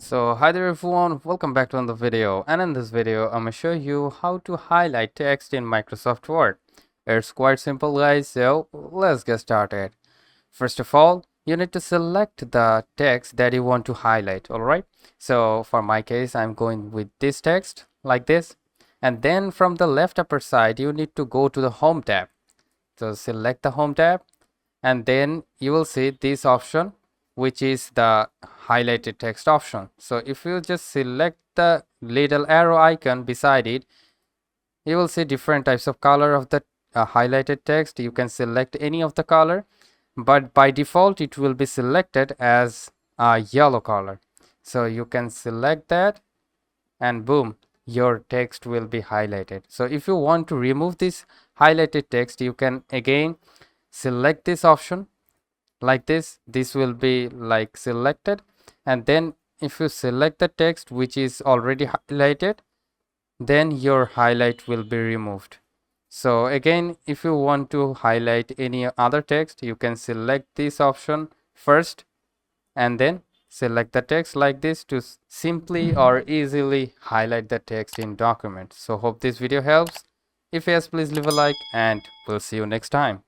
So hi there everyone, welcome back to another video, and in this video I'm gonna show you how to highlight text in Microsoft Word. It's quite simple guys, so let's get started. First of all, you need to select the text that you want to highlight. Alright, so for my case I'm going with this text like this, and then from the left upper side you need to go to the home tab. So select the home tab, and then you will see this option, which is the highlighted text option. So if you just select the little arrow icon beside it, you will see different types of color of the highlighted text. You can select any of the color, but by default it will be selected as a yellow color. So you can select that, and boom, your text will be highlighted. So if you want to remove this highlighted text, you can again select this option like this will be like selected, and then if you select the text which is already highlighted, then your highlight will be removed. So again, if you want to highlight any other text, you can select this option first and then select the text like this to simply or easily highlight the text in document. So hope this video helps. If yes, please leave a like, and we'll see you next time.